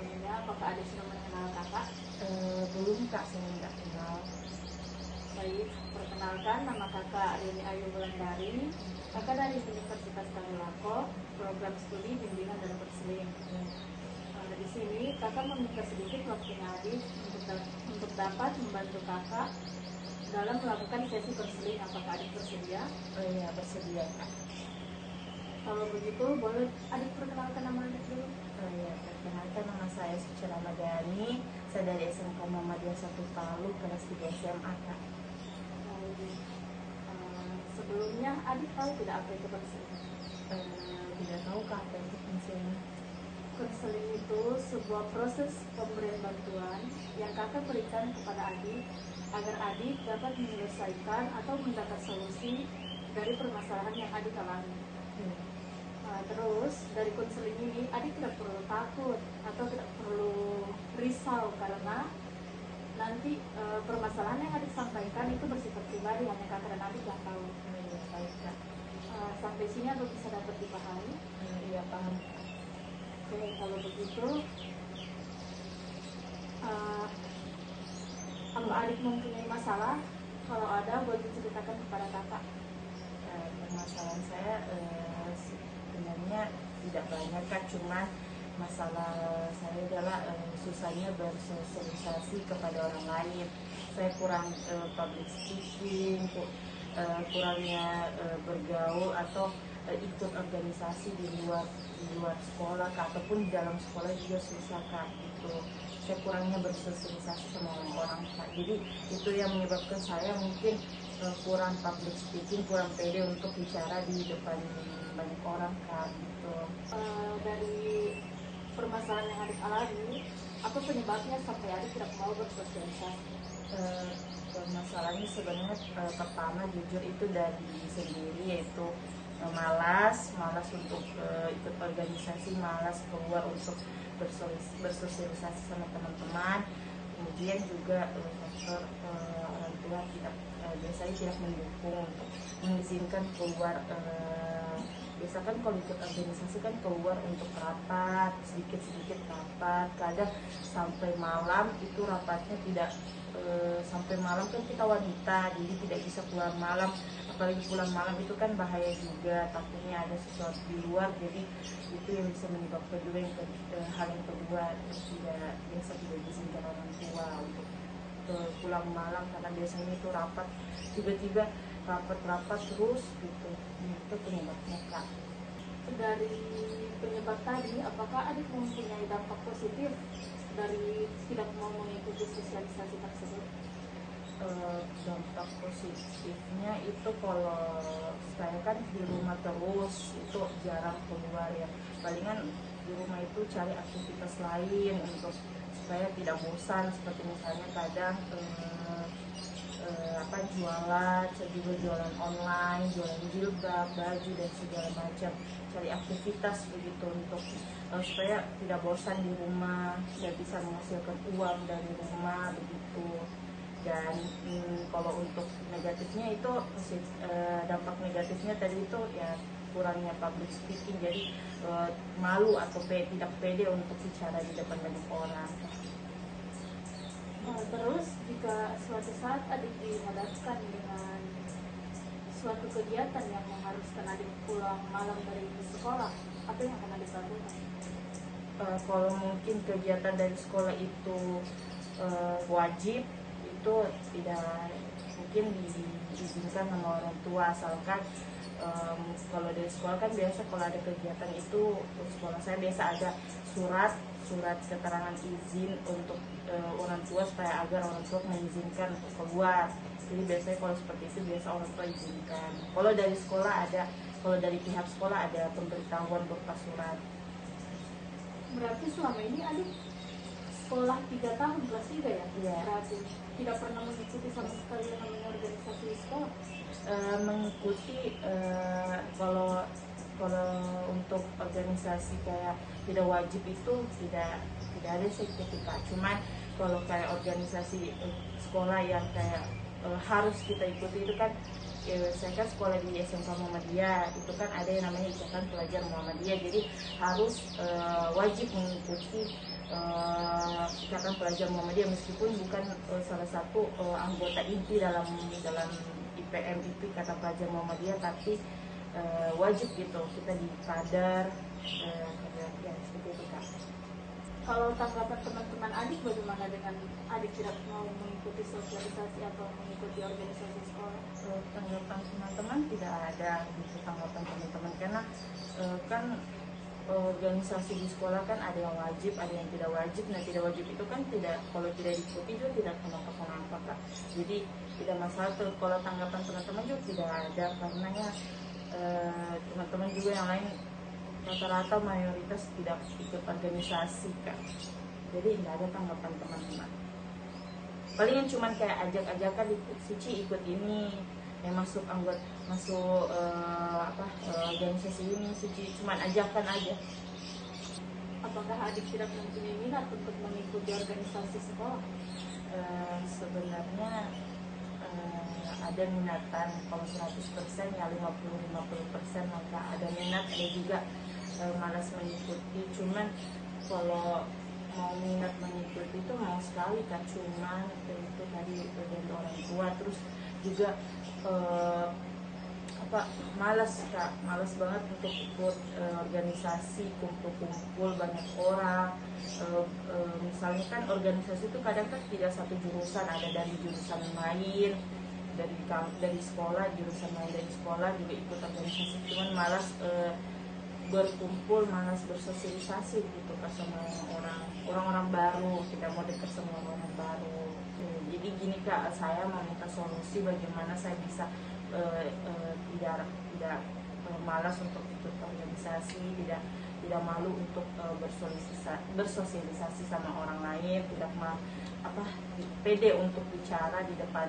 sebelumnya, apakah adik sudah mengenal kakak? Belum kak, saya nggak kenal. Baik, perkenalkan, nama kakak Rini Ayu Wulandari. Kakak dari Universitas Tadulako, program studi bimbingan dan berseling. Di sini kakak meminta sedikit waktunya adik untuk dapat membantu kakak dalam melakukan sesi konseling. Apakah adik bersedia? Oh iya, bersedia kak. Kalau begitu, boleh adik perkenalkan nama adik dulu? Oh iya, perkenalkan nama saya Suci Ramadhani. Saya dari SMK Muhammadiyah 1 Palu, kelas 3 SMA kak. Sebelumnya adik tahu tidak apa itu konseling? Tidak tahu kak apa itu konseling. Konseling itu sebuah proses pemberian bantuan yang kakak berikan kepada adik agar adik dapat menyelesaikan atau mendapat solusi dari permasalahan yang adik alami. Terus dari konseling ini adik tidak perlu takut atau tidak perlu risau karena nanti permasalahan yang adik sampaikan itu bersifat pribadi, hanya kakak dan adik yang tahu. Baik kak. Sampai sini aku bisa dapat dipahami? Iya paham. Oke, kalau begitu kalau adik mempunyai masalah, kalau ada boleh diceritakan kepada kakak. Permasalahan saya sebenarnya tidak banyak kak, cuma masalah saya adalah susahnya bersosialisasi kepada orang lain. Saya kurang public speaking, kurangnya bergaul atau ikut organisasi di luar sekolah kak, ataupun di dalam sekolah juga susah kak gitu. Saya kurangnya bersosialisasi sama orang-orang kak, jadi itu yang menyebabkan saya mungkin kurang public speaking, kurang pede untuk bicara di depan banyak orang kak gitu. Dari permasalahan yang adik alami, apa penyebabnya sampai adik tidak mau bersosialisasi? Masalahnya sebenarnya pertama jujur itu dari sendiri, yaitu malas untuk ikut organisasi, malas keluar untuk bersosialisasi sama teman-teman. Kemudian juga faktor orang tua biasanya tidak mendukung untuk mengizinkan keluar. Biasa kan kalau ikut organisasi kan keluar untuk rapat, sedikit-sedikit rapat, kadang sampai malam itu rapatnya tidak sampai malam kan kita wanita, jadi tidak bisa pulang malam, apalagi pulang malam itu kan bahaya juga, takutnya ada sesuatu di luar, jadi itu yang bisa menyebabkan juga hal yang kedua, tidak diizinkan orang tua untuk pulang malam karena biasanya itu rapat, tiba-tiba rapat terus gitu. Itu penyebabnya kak. Dari penyebab tadi, apakah adik mempunyai dampak positif dari tidak mau mengikuti sosialisasi tersebut? Dampak positifnya itu kalau saya kan di rumah terus, itu jarang keluar ya, palingan di rumah itu cari aktivitas lain untuk supaya tidak bosan, seperti misalnya kadang jualan, saya juga jualan online, jualan jilbab, baju dan segala macam, cari aktivitas begitu untuk supaya tidak bosan di rumah dan bisa menghasilkan uang dari rumah begitu. Dan kalau untuk negatifnya itu dampak negatifnya tadi itu ya kurangnya public speaking, jadi malu atau tidak pede untuk bicara di depan banyak orang. Terus jika suatu saat adik dihadapkan dengan suatu kegiatan yang mengharuskan adik pulang malam dari sekolah, apa yang akan adik lakukan? Kalau mungkin kegiatan dari sekolah itu wajib, itu tidak mungkin diizinkan sama orang tua, asalkan kalau dari sekolah kan biasa kalau ada kegiatan itu sekolah saya biasa ada surat keterangan izin untuk orang tua, supaya agar orang tua mengizinkan untuk keluar. Jadi biasanya kalau seperti itu biasa orang tua izinkan. Kalau dari sekolah ada, kalau dari pihak sekolah ada pemberitahuan berupa surat. Berarti selama ini adik sekolah 3 tahun kelas 3 ya? Iya. Berarti tidak pernah mengikuti sama sekali yang namanya organisasi sekolah? Mengikuti kalau untuk organisasi kayak tidak wajib itu tidak ada sertifikat. Cuman kalau kayak organisasi sekolah yang kayak harus kita ikuti itu kan saya kan sekolah di SMK Muhammadiyah, itu kan ada yang namanya Ikatan Pelajar Muhammadiyah, jadi harus wajib mengikuti Ikatan Pelajar Muhammadiyah meskipun bukan salah satu anggota inti dalam IPM itu Ikatan Pelajar Muhammadiyah, tapi wajib gitu kita di kadar ya seperti itu Kak. Kalau tanggapan teman-teman adik bagaimana dengan adik tidak mau mengikuti sosialisasi atau mengikuti organisasi sekolah? Tanggapan teman-teman tidak ada gitu, tanggapan teman-teman karena kan organisasi di sekolah kan ada yang wajib, ada yang tidak wajib. Nah tidak wajib itu kan tidak, kalau tidak diikuti juga tidak kenapa-kenapa Kak. Jadi tidak masalah. Kalau tanggapan teman-teman juga tidak ada karena ya teman-teman juga yang lain rata-rata mayoritas tidak ikut organisasi Kak. Jadi tidak ada tanggapan teman-teman. Palingan cuman kayak ajak-ajakan Suci ikut ini, yang masuk organisasi ini, Suci cuman ajakan aja. Apakah adik tidak mempunyai minat untuk mengikuti organisasi sekolah? Sebenarnya ada minatan, kalau 100% ya 50-50% maka ada minat, ada juga malas mengikuti. Cuman kalau mau minat mengikuti itu mau sekali Kak, cuman itu tadi dari orang tua, terus juga malas Kak, malas banget untuk ikut organisasi, kumpul-kumpul banyak orang. Misalnya kan organisasi itu kadang kan tidak satu jurusan, ada dari jurusan lain, dari sekolah, jurusan lain dari sekolah juga ikut organisasi, cuman malas berkumpul, malas bersosialisasi gitu Kak sama orang-orang baru, tidak mau dekat sama orang baru. Jadi gini Kak, saya mau minta solusi bagaimana saya bisa tidak malas untuk ikut organisasi, tidak malu untuk bersosialisasi sama orang lain, tidak pede untuk bicara di depan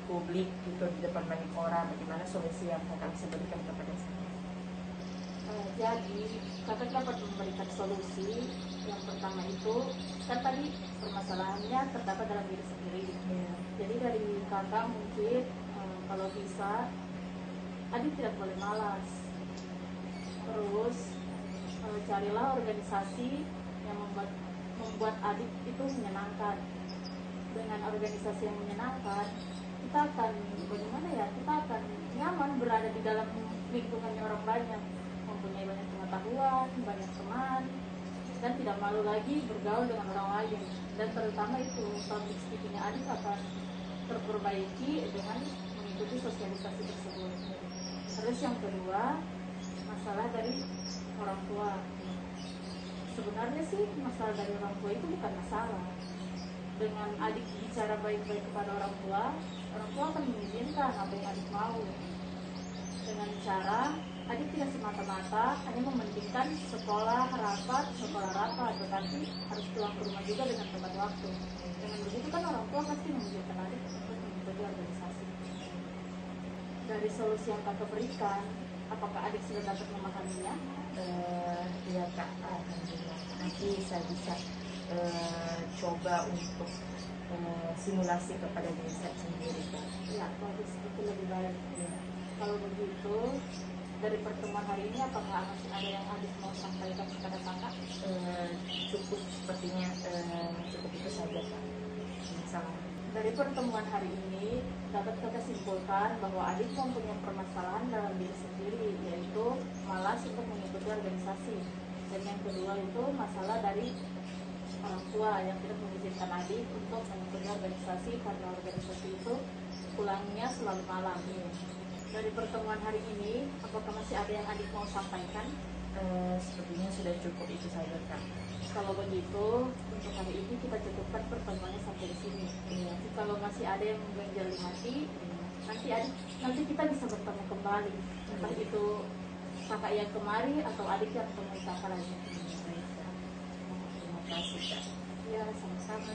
publik gitu, di depan banyak orang. Bagaimana solusi yang Kakak bisa berikan kepada saya? Jadi Kakak dapat memberikan solusi. Yang pertama itu kan tadi permasalahannya terdapat dalam diri sendiri. Jadi dari Kakak mungkin kalau bisa adik tidak boleh malas. Terus carilah organisasi yang membuat adik itu menyenangkan. Dengan organisasi yang menyenangkan, kita akan kita akan nyaman berada di dalam lingkungannya orang banyak, mempunyai banyak pengetahuan, banyak teman, dan tidak malu lagi bergaul dengan orang lain. Dan terutama itu public speaking-nya adik akan terperbaiki dengan mengikuti sosialisasi tersebut. Terus yang kedua, masalah dari orang tua. Sebenarnya sih masalah dari orang tua itu bukan masalah. Dengan adik bicara baik-baik kepada orang tua akan mengizinkan apa yang adik mau. Dengan cara adik tidak semata-mata hanya mementingkan sekolah rapat, tetapi harus pulang ke rumah juga dengan tepat waktu. Dengan begitu kan orang tua pasti mengizinkan adik untuk mengikuti organisasi. Dari solusi yang Kakak berikan, apakah adik sudah dapat memahaminya? Iya Kak, alhamdulillah. Nanti saya bisa coba untuk simulasi kepada diri saya sendiri Kak. Ya, bagus, itu lebih baik. Ya. Kalau begitu, dari pertemuan hari ini apakah masih ada yang adik mau sampaikan kepada Kakak? Cukup sepertinya, cukup itu saja Kak. Salam. Dari pertemuan hari ini dapat kita simpulkan bahwa adik mempunyai permasalahan dalam diri sendiri, yaitu malas untuk mengikuti organisasi. Dan yang kedua itu masalah dari orang tua yang tidak mengizinkan adik untuk mengikuti organisasi karena organisasi itu pulangnya selalu malam. Dari pertemuan hari ini, apakah masih ada yang adik mau sampaikan? Sepertinya sudah cukup itu saja Kak. Kalau begitu, untuk hari ini kita cukupkan pertemuannya sampai di sini. Kalau masih ada yang mengganjal di hati, nanti kita bisa bertemu kembali. Entah itu kakak yang kemari atau adik yang ketemu kakak lagi. Terima kasih Kak. Ya, sama-sama.